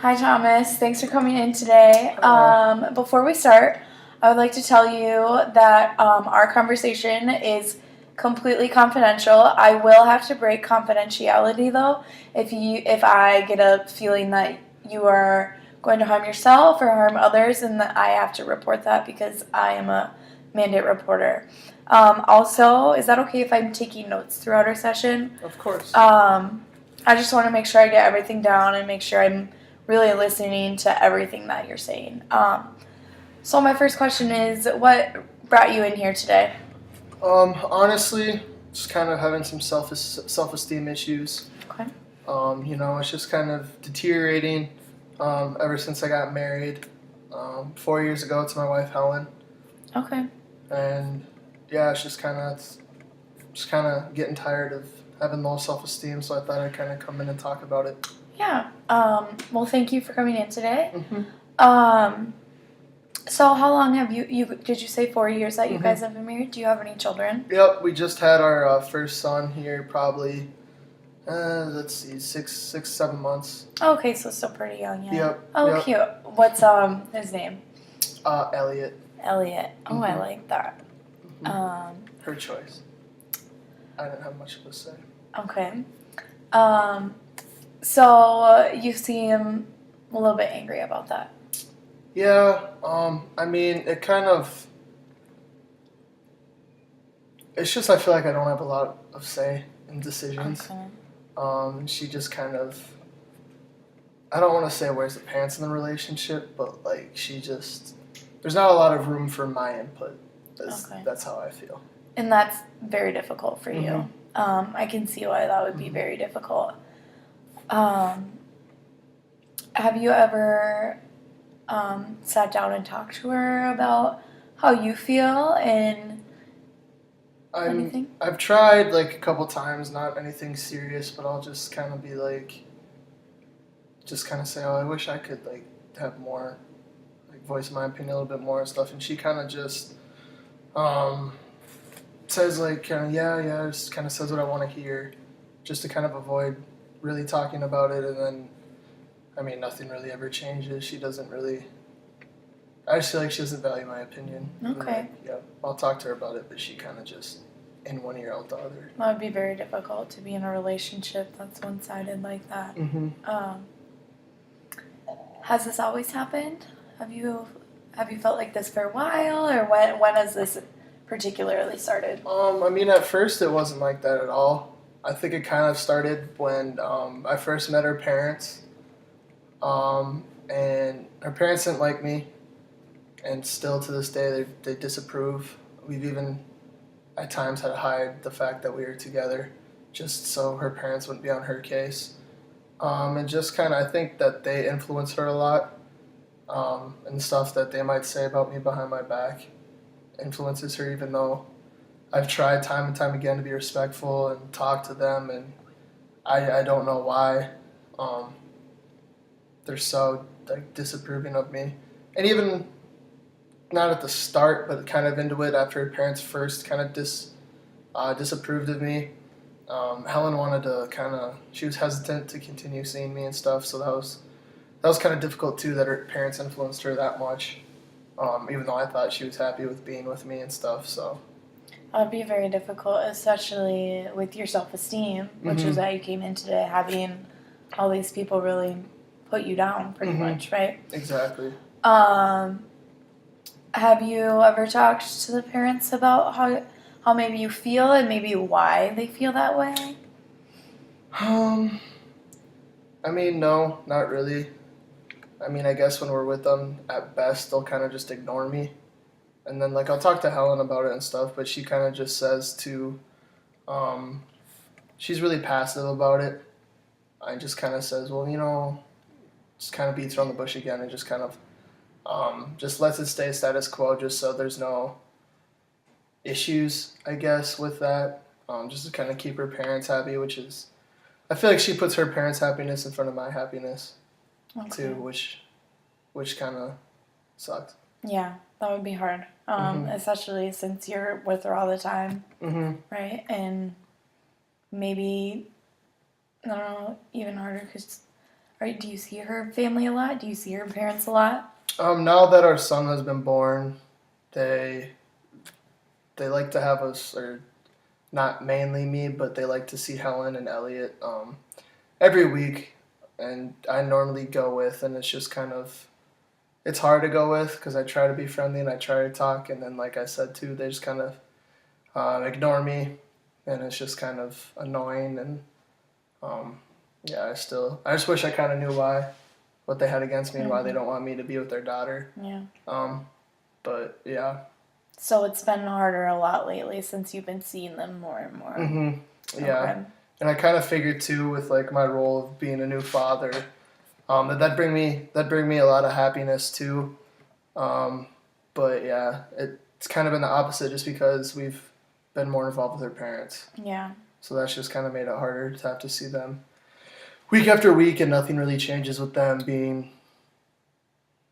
Hi, Thomas. Thanks for coming in today. Before we start, I would like to tell you that our conversation is completely confidential. I will have to break confidentiality, though, if I get a feeling that you are going to harm yourself or harm others, and that I have to report that because I am a mandate reporter. Also, is that okay if I'm taking notes throughout our session? Of course. I just want to make sure I get everything down and make sure I'm really listening to everything that you're saying. So my first question is, what brought you in here today? Honestly, just kind of having some self-esteem issues. Okay. It's just kind of deteriorating ever since I got married 4 years ago to my wife Helen. Okay. And yeah, it's just kind of getting tired of having low self-esteem. So I thought I'd kind of come in and talk about it. Yeah. Well, thank you for coming in today. Mm-hmm. So how long have did you say 4 years that you guys have been married? Do you have any children? Yep, we just had our first son here probably, let's see, 7 months. Okay, so still pretty young, yeah. Yep. Oh, yep. cute. What's his name? Elliot. Elliot. Oh, I Mhm. like that. Mm-hmm. Her choice. I didn't have much to say. Okay. So you seem a little bit angry about that. Yeah, I mean, it's just I feel like I don't have a lot of say in decisions. Okay. She just kind of, I don't want to say wears the pants in the relationship, but like there's not a lot of room for my input. That's how I feel. And that's very difficult for you. Mm-hmm. I can see why that would be very difficult. Have you ever sat down and talked to her about how you feel and anything? I've tried like a couple times, not anything serious, but I'll just kind of be like, just kind of say, oh, I wish I could like have more, like voice my opinion a little bit more and stuff. And she kind of just says like, just kind of says what I want to hear, just to kind of avoid really talking about it. And then, I mean, nothing really ever changes. She doesn't really. I just feel like she doesn't value my opinion. Okay. Yeah, I'll talk to her about it, but she kind of just in one ear out the other. That would be very difficult to be in a relationship that's one-sided like that. Mm-hmm. Has this always happened? Have you felt like this for a while, or when has this particularly started? I mean, at first it wasn't like that at all. I think it kind of started when I first met her parents, and her parents didn't like me. And still to this day, they disapprove. We've even at times had to hide the fact that we were together just so her parents wouldn't be on her case. And just kind of, I think that they influence her a lot. And stuff that they might say about me behind my back influences her, even though I've tried time and time again to be respectful and talk to them. And I don't know why they're so like disapproving of me. And even not at the start, but kind of into it after her parents first kind of disapproved of me. Helen wanted to she was hesitant to continue seeing me and stuff, so that was kind of difficult too, that her parents influenced her that much, even though I thought she was happy with being with me and stuff, so. That would be very difficult, especially with your self-esteem, which is that you came in today having all these people really put you down pretty much, right? Exactly. Have you ever talked to the parents about how maybe you feel and maybe why they feel that way? I mean, no, not really. I mean, I guess when we're with them, at best, they'll kind of just ignore me. And then, like, I'll talk to Helen about it and stuff, but she kind of just says she's really passive about it. I just kind of says, well, just kind of beats around the bush again and just kind of just lets it stay status quo just so there's no issues, I guess, with that. Just to kind of keep her parents happy, which is, I feel like she puts her parents' happiness in front of my happiness, too, which kind of sucks. Yeah, that would be hard, especially since you're with her all the time, right? And maybe, I don't know, even harder because Do you see her family a lot? Do you see her parents a lot? Now that our son has been born, they like to have us, or not mainly me, but they like to see Helen and Elliot every week, and I normally go with, and it's just kind of, it's hard to go with because I try to be friendly and I try to talk, and then like I said too, they just kind of ignore me, and it's just kind of annoying, and yeah, I just wish I kind of knew what they had against me and why they don't want me to be with their daughter. Yeah. But yeah. So it's been harder a lot lately since you've been seeing them more and more. Yeah. Okay. And I kind of figured too, with like my role of being a new father, that'd bring me a lot of happiness too. But yeah, it's kind of been the opposite just because we've been more involved with their parents. Yeah. So that's just kind of made it harder to have to see them week after week, and nothing really changes with them being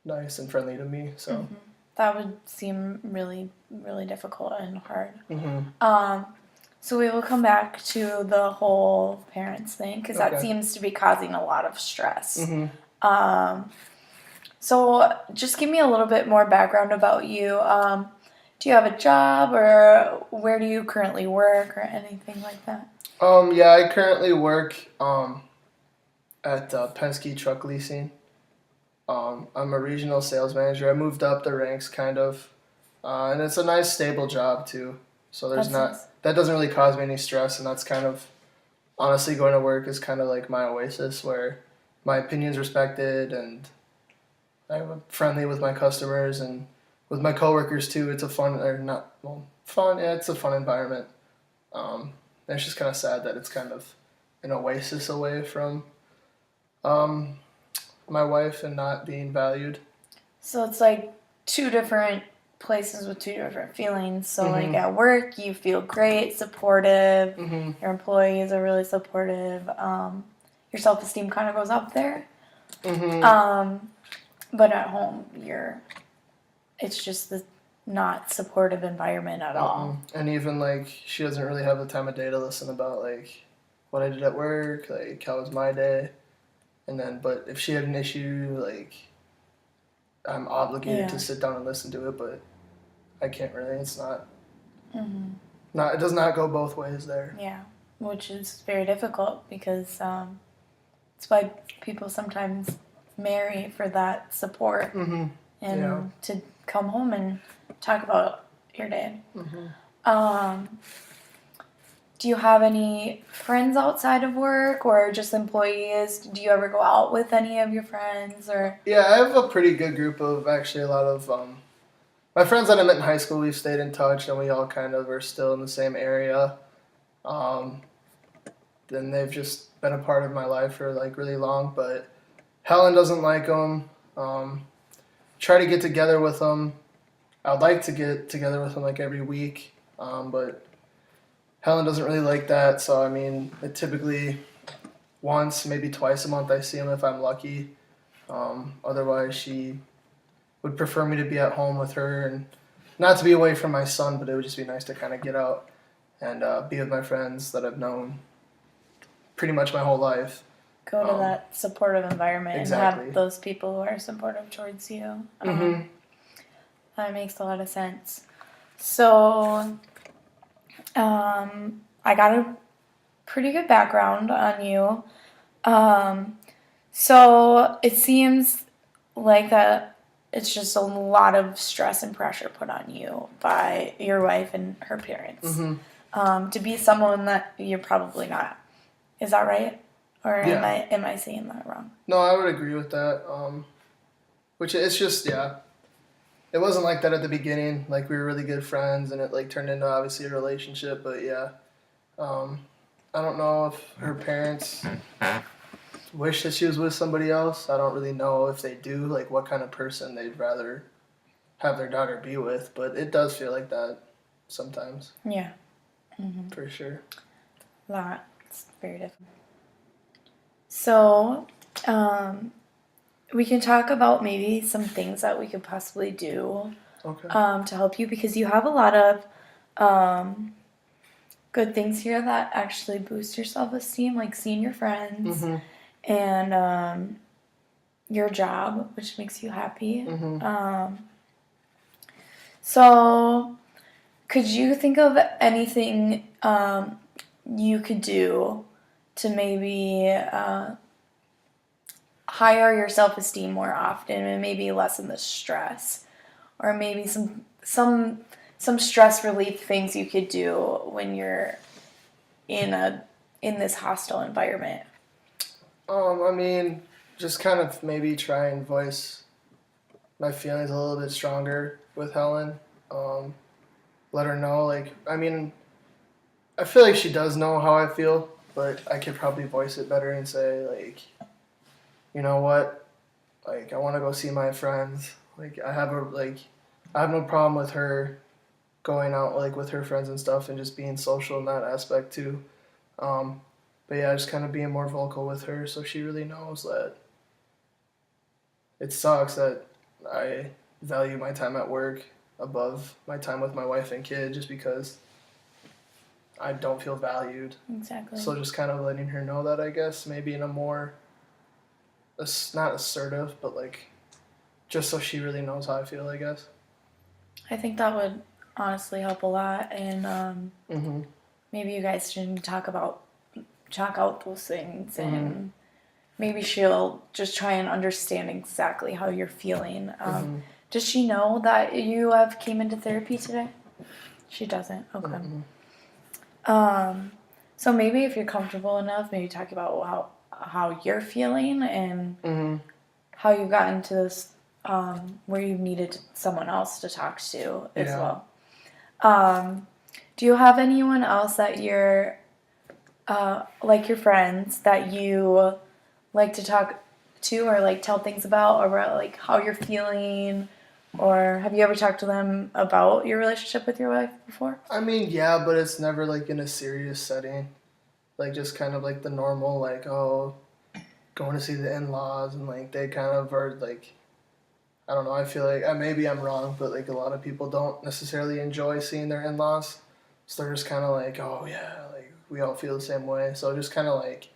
nice and friendly to me. So that would seem really, really difficult and hard. Mm-hmm. So we will come back to the whole parents thing because that seems to be causing a lot of stress. Mm-hmm. So just give me a little bit more background about you. Do you have a job, or where do you currently work, or anything like that? Yeah, I currently work at Penske Truck Leasing. I'm a regional sales manager. I moved up the ranks kind of, and it's a nice stable job too. So that doesn't really cause me any stress, and that's kind of, honestly, going to work is kind of like my oasis where my opinion's respected, and I'm friendly with my customers and with my coworkers too. It's a fun, or not, well, fun. Yeah, it's a fun environment. And it's just kind of sad that it's kind of an oasis away from my wife and not being valued. So it's like two different places with two different feelings. So like at work, you feel great, supportive. Your employees are really supportive. Your self-esteem kind of goes up there. But at home, it's just the not supportive environment at all. And even like she doesn't really have the time of day to listen about like what I did at work, like how was my day, and then but if she had an issue, like I'm obligated to sit down and listen to it, but I can't really. It's not. It does not go both ways there. Yeah, which is very difficult because it's why people sometimes marry for that support and to come home and talk about your day. Do you have any friends outside of work or just employees? Do you ever go out with any of your friends? Or yeah, I have a pretty good group of actually a lot of my friends that I met in high school. We've stayed in touch, and we all kind of are still in the same area. Then they've just been a part of my life for like really long, but Helen doesn't like them. Try to get together with them. I'd like to get together with them like every week, but Helen doesn't really like that. So I mean, typically once, maybe twice a month, I see him if I'm lucky. Otherwise, she would prefer me to be at home with her and not to be away from my son, but it would just be nice to kind of get out and be with my friends that I've known pretty much my whole life. Go to that supportive environment and have those people who are supportive towards you. That makes a lot of sense. So, I got a pretty good background on you. So it seems like that it's just a lot of stress and pressure put on you by your wife and her parents to be someone that you're probably not. Is that right? Or am I saying that wrong? No, I would agree with that. Which it's just it wasn't like that at the beginning. Like we were really good friends, and it like turned into obviously a relationship. But I don't know if her parents wish that she was with somebody else. I don't really know if they do. Like what kind of person they'd rather have their daughter be with. But it does feel like that sometimes. Yeah. For sure. That's very different. So, we can talk about maybe some things that we could possibly do to help you because you have a lot of good things here that actually boost your self-esteem, like seeing your friends and your job, which makes you happy. So, could you think of anything you could do to maybe higher your self-esteem more often and maybe lessen the stress, or maybe some stress relief things you could do when you're in this hostile environment? I mean, just kind of maybe try and voice my feelings a little bit stronger with Helen. Let her know, like, I mean, I feel like she does know how I feel, but I could probably voice it better and say, like, you know what, like, I want to go see my friends. Like, I have no problem with her going out, like, with her friends and stuff and just being social in that aspect too. But yeah, just kind of being more vocal with her so she really knows that it sucks that I value my time at work above my time with my wife and kid just because I don't feel valued. Exactly. So just kind of letting her know that, I guess, maybe in a more, not assertive, but like, just so she really knows how I feel, I guess. I think that would honestly help a lot, and maybe you guys should talk out those things, and maybe she'll just try and understand exactly how you're feeling. Does she know that you have came into therapy today? She doesn't. Okay. So maybe if you're comfortable enough, maybe talk about how you're feeling and how you got into this, where you needed someone else to talk to as well. Do you have anyone else that you're, like your friends, that you like to talk to or like tell things about, or like how you're feeling? Or have you ever talked to them about your relationship with your wife before? I mean, yeah, but it's never like in a serious setting. Like just kind of like the normal, like, oh, going to see the in-laws, and like they kind of are like, I don't know, I feel like maybe I'm wrong, but like a lot of people don't necessarily enjoy seeing their in-laws. So they're just kind of like, oh yeah, like we all feel the same way. So just kind of like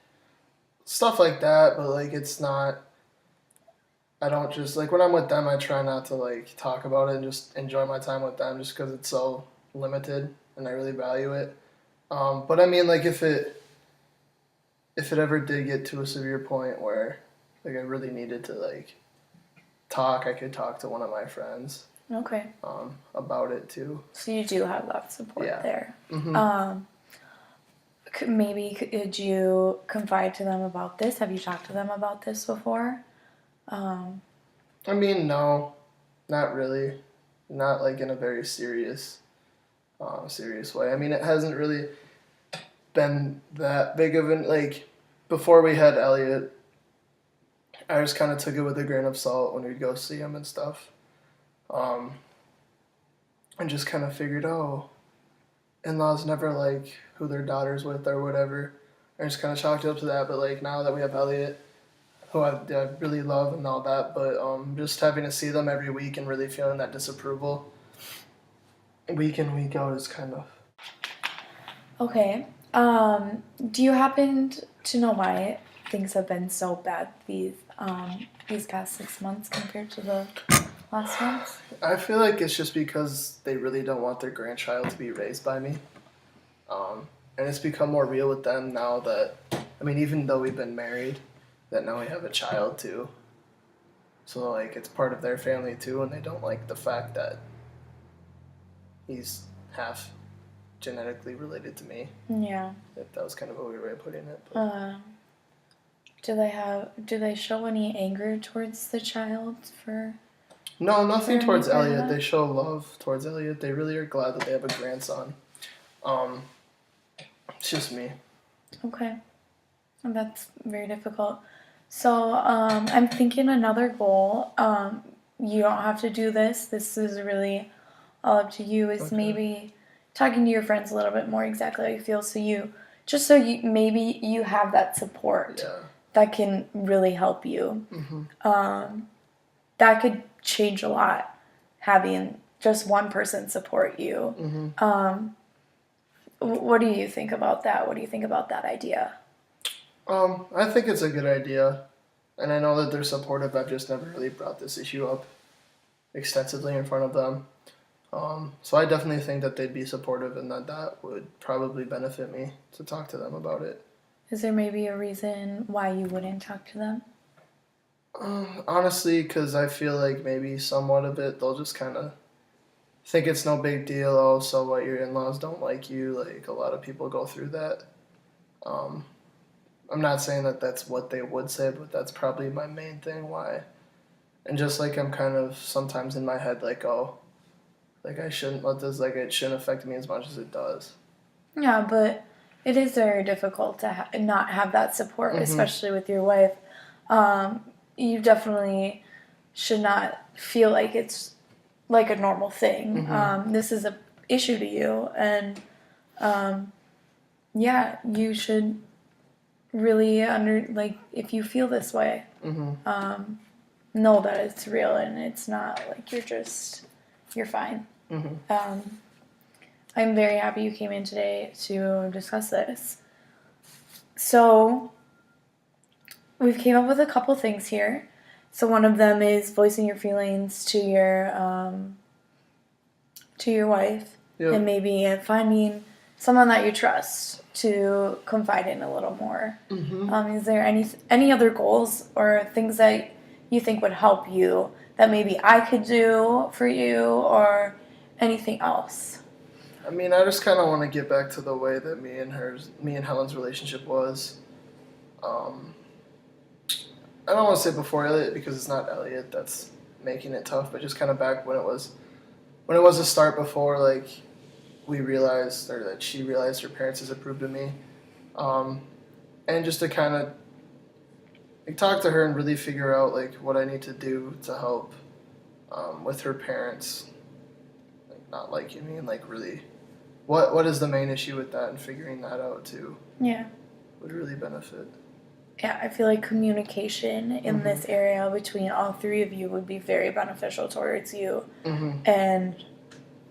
stuff like that, but like it's not, I don't just, like when I'm with them, I try not to like talk about it and just enjoy my time with them just because it's so limited and I really value it. But I mean, like if it ever did get to a severe point where like I really needed to like talk, I could talk to one of my friends. Okay. About it too. So you do have that support there. Maybe could you confide to them about this? Have you talked to them about this before? I mean, no, not really. Not like in a very serious way. I mean, it hasn't really been that big of an, like, before we had Elliot, I just kind of took it with a grain of salt when we'd go see him and stuff. And just kind of figured, oh, in-laws never like who their daughter's with or whatever. I just kind of chalked it up to that. But like now that we have Elliot, who I really love and all that, but just having to see them every week and really feeling that disapproval week in, week out is kind of. Okay. Do you happen to know why things have been so bad these past 6 months compared to the last months? I feel like it's just because they really don't want their grandchild to be raised by me. And it's become more real with them now that, I mean, even though we've been married, that now we have a child too. So like it's part of their family too, and they don't like the fact that he's half genetically related to me. Yeah. If that was kind of a weird way of putting it. But. Do they show any anger towards the child for? No, nothing towards Elliot. They show love towards Elliot. They really are glad that they have a grandson. It's just me. Okay. That's very difficult. So I'm thinking another goal. You don't have to do this. This is really all up to you. Is maybe talking to your friends a little bit more exactly how you feel. So you maybe you have that support that can really help you. That could change a lot. Having just one person support you. What do you think about that? What do you think about that idea? I think it's a good idea, and I know that they're supportive. I've just never really brought this issue up extensively in front of them. So I definitely think that they'd be supportive and that would probably benefit me to talk to them about it. Is there maybe a reason why you wouldn't talk to them? Honestly, because I feel like maybe somewhat of it, they'll just kind of think it's no big deal. Oh, so what? Your in-laws don't like you. Like a lot of people go through that. Um, I'm not saying that that's what they would say, but that's probably my main thing why. And just like I'm kind of sometimes in my head like, oh, like I shouldn't let this, like it shouldn't affect me as much as it does. Yeah, but it is very difficult to not have that support, especially with your wife. You definitely should not feel like it's like a normal thing. This is a issue to you, and yeah, you should really if you feel this way, know that it's real and it's not like you're fine. I'm very happy you came in today to discuss this. So we've came up with a couple things here. So one of them is voicing your feelings to your wife, and maybe finding someone that you trust to confide in a little more. Is there any other goals or things that you think would help you that maybe I could do for you, or anything else? I mean, I just kind of want to get back to the way that me and Helen's relationship was. I don't want to say before Elliot because it's not Elliot that's making it tough, but just kind of back when it was a start before like we realized or that she realized her parents disapproved of me, and just to kind of like talk to her and really figure out like what I need to do to help with her parents, like not liking me and like really what is the main issue with that and figuring that out too. Yeah. Would really benefit. Yeah, I feel like communication in this area between all three of you would be very beneficial towards you, and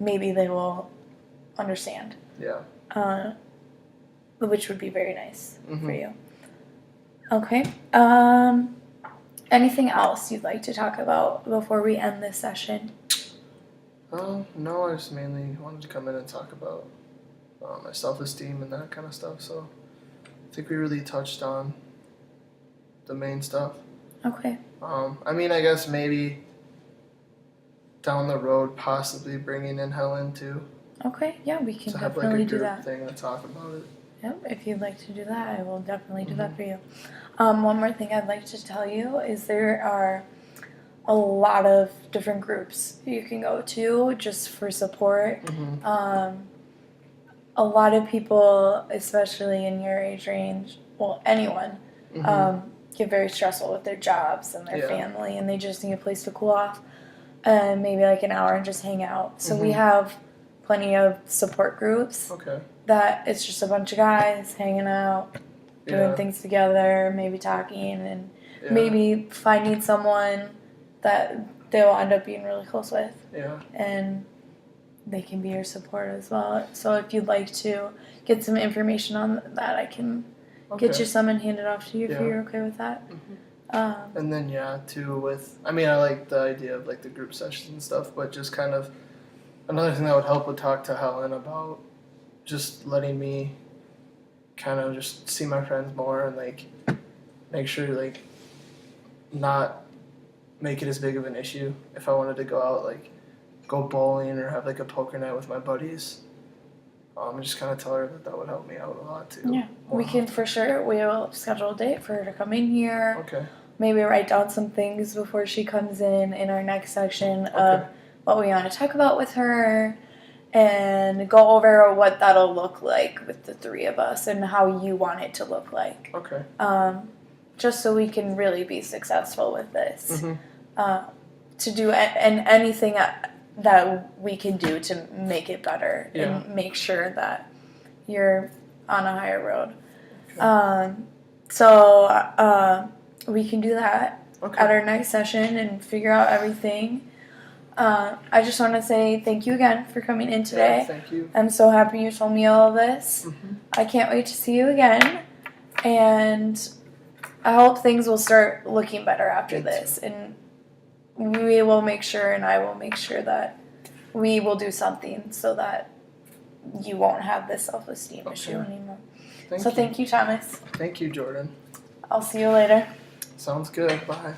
maybe they will understand. Yeah. Which would be very nice for you. Okay. Anything else you'd like to talk about before we end this session? No, I just mainly wanted to come in and talk about my self-esteem and that kind of stuff. So I think we really touched on the main stuff. Okay. I mean, I guess maybe down the road, possibly bringing in Helen too. Okay, yeah, we can to have definitely like a do group that. thing to talk about it. Yep, if you'd like to do that, I will definitely do that for you. One more thing I'd like to tell you is there are a lot of different groups you can go to just for support. A lot of people, especially in your age range, well, anyone, get very stressful with their jobs and their family, and they just need a place to cool off and maybe like an hour and just hang out. So we have plenty of support groups. Okay. That it's just a bunch of guys hanging out, doing things together, maybe talking, and maybe finding someone that they'll end up being really close with. Yeah. And they can be your support as well. So if you'd like to get some information on that, I can get you some and hand it off to you if you're okay with that. And then too I mean I like the idea of like the group sessions and stuff, but just kind of another thing that would help would talk to Helen about just letting me kind of just see my friends more and like make sure like not make it as big of an issue if I wanted to go out, like go bowling or have like a poker night with my buddies. And just kind of tell her that would help me out a lot too. Yeah, we can for sure. We'll schedule a date for her to come in here. Okay. Maybe write down some things before she comes in our next section of what we want to talk about with her, and go over what that'll look like with the three of us and how you want it to look like. Okay. Just so we can really be successful with this. To do anything that we can do to make it better and make sure that you're on a higher road. So we can do that at our next session and figure out everything. I just want to say thank you again for coming in today. Yeah, thank you. I'm so happy you told me all of this. I can't wait to see you again. And I hope things will start looking better after Me too. this. And we will make sure, and I will make sure that we will do something so that you won't have this self-esteem issue anymore. Thank you, Thomas. Thank you, Jordyn. I'll see you later. Sounds good. Bye.